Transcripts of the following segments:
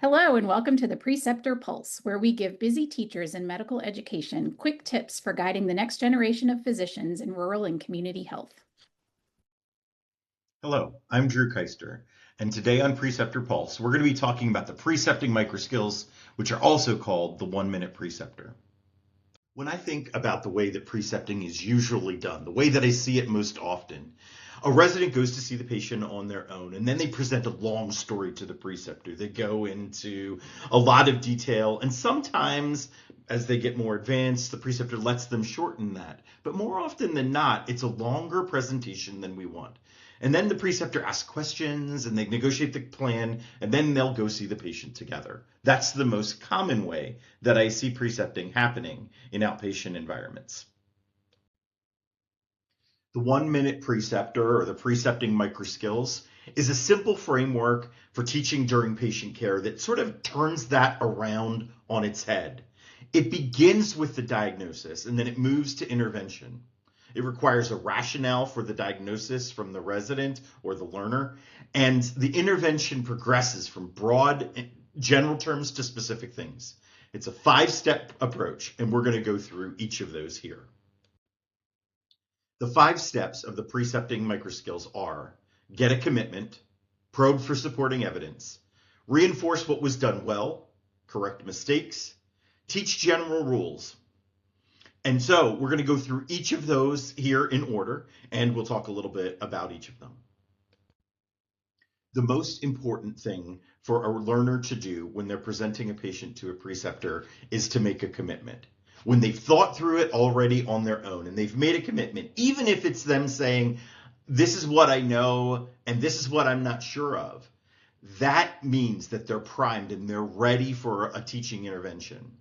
Hello and welcome to the Preceptor Pulse, where we give busy teachers in medical education quick tips for guiding the next generation of physicians in rural and community health. Hello, I'm Drew Keister, and today on Preceptor Pulse, we're going to be talking about the Precepting Microskills, which are also called the 1-minute preceptor. When I think about the way that precepting is usually done, the way that I see it most often, a resident goes to see the patient on their own, and then they present a long story to the preceptor. They go into a lot of detail, and sometimes as they get more advanced, the preceptor lets them shorten that. But more often than not, it's a longer presentation than we want. And then the preceptor asks questions and they negotiate the plan, and then they'll go see the patient together. That's the most common way that I see precepting happening in outpatient environments. The 1-minute preceptor, or the precepting microskills, is a simple framework for teaching during patient care that sort of turns that around on its head. It begins with the diagnosis and then it moves to intervention. It requires a rationale for the diagnosis from the resident or the learner, and the intervention progresses from broad general terms to specific things. It's a 5-step approach, and we're going to go through each of those here. The 5 steps of the precepting microskills are: get a commitment, probe for supporting evidence, reinforce what was done well, correct mistakes, teach general rules. And so we're going to go through each of those here in order, and we'll talk a little bit about each of them. The most important thing for a learner to do when they're presenting a patient to a preceptor is to make a commitment. When they've thought through it already on their own and they've made a commitment, even if it's them saying, this is what I know and this is what I'm not sure of, that means that they're primed and they're ready for a teaching intervention.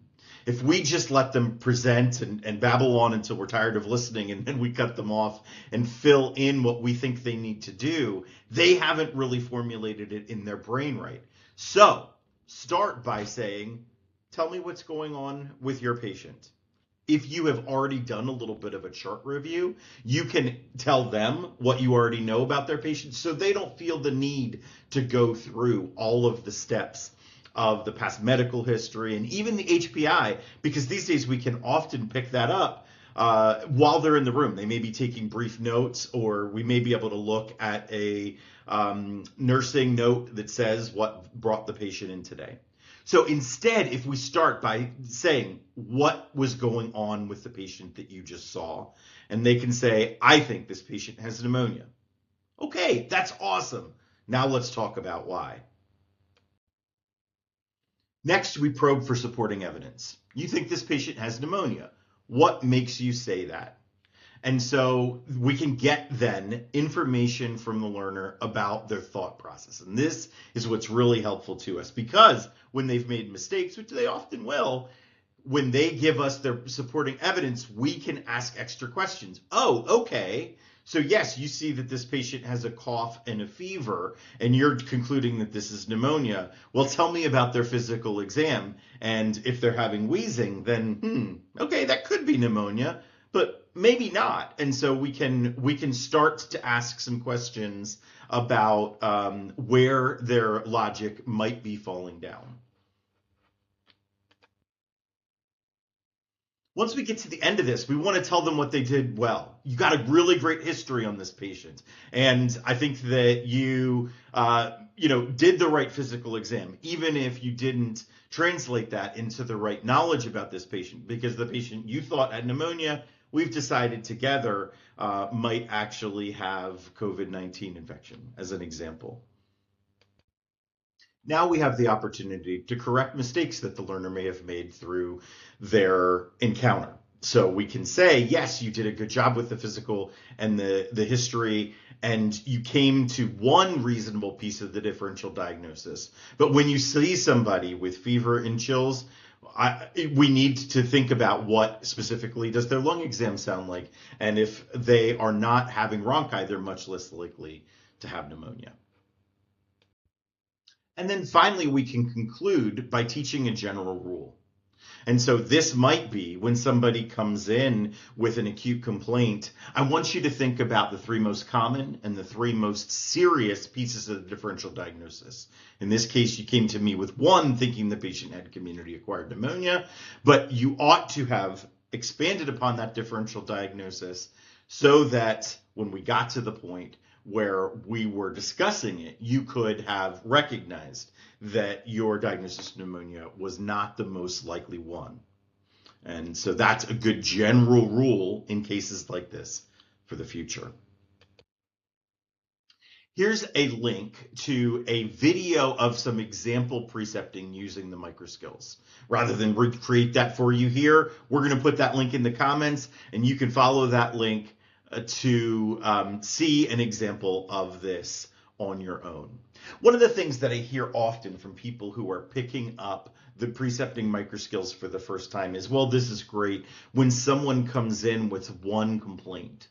If we just let them present and babble on until we're tired of listening and then we cut them off and fill in what we think they need to do, they haven't really formulated it in their brain right. So start by saying, tell me what's going on with your patient. If you have already done a little bit of a chart review, you can tell them what you already know about their patient so they don't feel the need to go through all of the steps of the past medical history and even the HPI, because these days we can often pick that up while they're in the room. They may be taking brief notes, or we may be able to look at a nursing note that says what brought the patient in today. So instead, if we start by saying what was going on with the patient that you just saw, and they can say, I think this patient has pneumonia. Okay, that's awesome. Now let's talk about why. Next, we probe for supporting evidence. You think this patient has pneumonia. What makes you say that? And so we can get then information from the learner about their thought process. And this is what's really helpful to us, because when they've made mistakes, which they often will, when they give us their supporting evidence, we can ask extra questions. Oh, okay. So yes, you see that this patient has a cough and a fever, and you're concluding that this is pneumonia. Well, tell me about their physical exam. And if they're having wheezing, then, okay, that could be pneumonia, but maybe not. And so we can start to ask some questions about where their logic might be falling down. Once we get to the end of this, we want to tell them what they did well. You got a really great history on this patient, and I think that you did the right physical exam, even if you didn't translate that into the right knowledge about this patient, because the patient you thought had pneumonia, we've decided together might actually have COVID-19 infection, as an example. Now we have the opportunity to correct mistakes that the learner may have made through their encounter. So we can say, yes, you did a good job with the physical and the history, and you came to one reasonable piece of the differential diagnosis. But when you see somebody with fever and chills, we need to think about what specifically does their lung exam sound like. And if they are not having bronchi, they're much less likely to have pneumonia. And then finally, we can conclude by teaching a general rule. And so this might be when somebody comes in with an acute complaint, I want you to think about the three most common and the three most serious pieces of the differential diagnosis. In this case, you came to me with one thinking the patient had community-acquired pneumonia, but you ought to have expanded upon that differential diagnosis so that when we got to the point where we were discussing it, you could have recognized that your diagnosis of pneumonia was not the most likely one. And so that's a good general rule in cases like this for the future. Here's a link to a video of some example precepting using the Microskills. Rather than recreate that for you here, we're going to put that link in the comments, and you can follow that link to see an example of this on your own. One of the things that I hear often from people who are picking up the Precepting Microskills for the first time is, well, this is great when someone comes in with one complaint,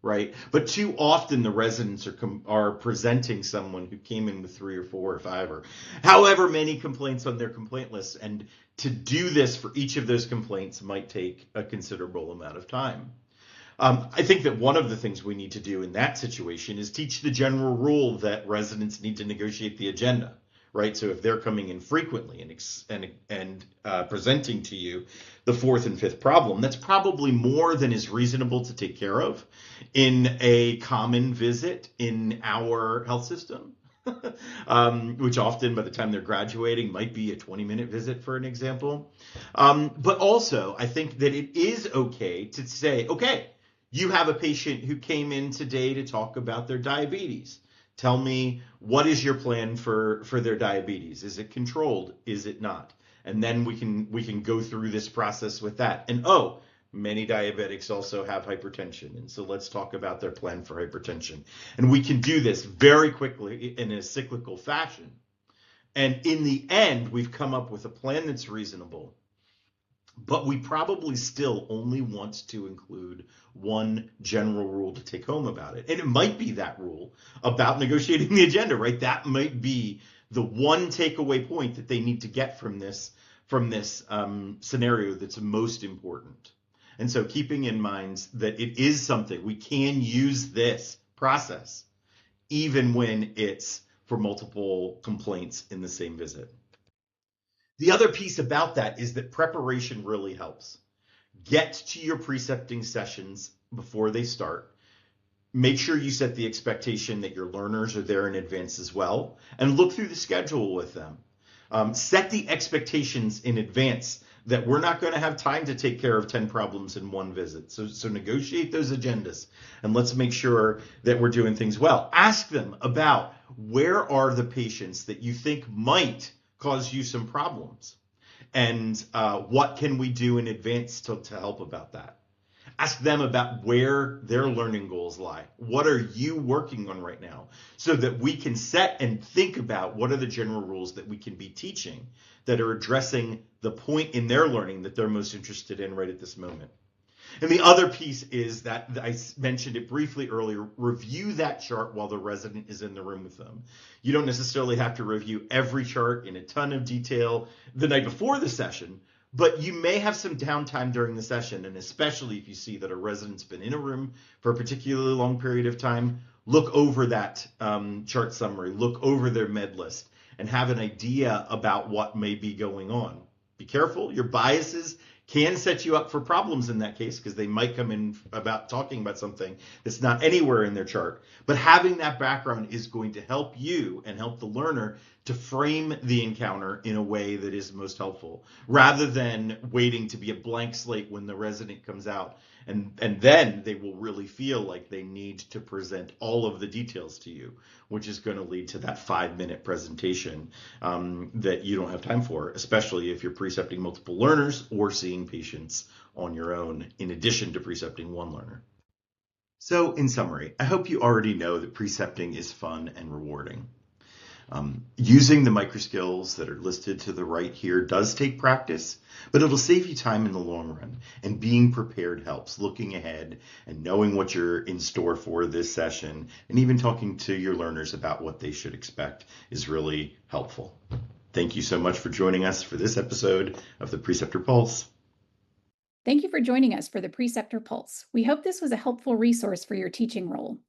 right? But too often the residents are presenting someone who came in with 3 or 4 or 5 or however many complaints on their complaint list. And to do this for each of those complaints might take a considerable amount of time. I think that one of the things we need to do in that situation is teach the general rule that residents need to negotiate the agenda, right? So if they're coming in frequently and presenting to you the 4th and 5th problem, that's probably more than is reasonable to take care of in a common visit in our health system. Which often by the time they're graduating might be a 20-minute visit, for an example. But also, I think that it is okay to say, okay, you have a patient who came in today to talk about their diabetes. Tell me, what is your plan for their diabetes? Is it controlled? Is it not? And then we can go through this process with that. And many diabetics also have hypertension. And so let's talk about their plan for hypertension. And we can do this very quickly in a cyclical fashion. And in the end, we've come up with a plan that's reasonable. But we probably still only want to include one general rule to take home about it. And it might be that rule about negotiating the agenda, right? That might be the one takeaway point that they need to get from this scenario that's most important. And so keeping in mind that it is something, we can use this process even when it's for multiple complaints in the same visit. The other piece about that is that preparation really helps. Get to your precepting sessions before they start. Make sure you set the expectation that your learners are there in advance as well, and look through the schedule with them. Set the expectations in advance that we're not going to have time to take care of 10 problems in one visit. So negotiate those agendas, and let's make sure that we're doing things well. Ask them about where are the patients that you think might cause you some problems, and what can we do in advance to help about that. Ask them about where their learning goals lie. What are you working on right now, so that we can set and think about what are the general rules that we can be teaching that are addressing the point in their learning that they're most interested in right at this moment. And the other piece is that I mentioned it briefly earlier, review that chart while the resident is in the room with them. You don't necessarily have to review every chart in a ton of detail the night before the session, but you may have some downtime during the session, and especially if you see that a resident's been in a room for a particularly long period of time, look over that chart summary, look over their med list, and have an idea about what may be going on. Be careful, your biases can set you up for problems in that case, because they might come in about talking about something that's not anywhere in their chart. But having that background is going to help you and help the learner to frame the encounter in a way that is most helpful, rather than waiting to be a blank slate when the resident comes out. And then they will really feel like they need to present all of the details to you, which is going to lead to that 5-minute presentation that you don't have time for, especially if you're precepting multiple learners or seeing patients on your own, in addition to precepting one learner. So in summary, I hope you already know that precepting is fun and rewarding. Using the microskills that are listed to the right here does take practice, but it'll save you time in the long run. And being prepared helps. Looking ahead and knowing what you're in store for this session, and even talking to your learners about what they should expect, is really helpful. Thank you so much for joining us for this episode of the Preceptor Pulse. Thank you for joining us for the Preceptor Pulse. We hope this was a helpful resource for your teaching role.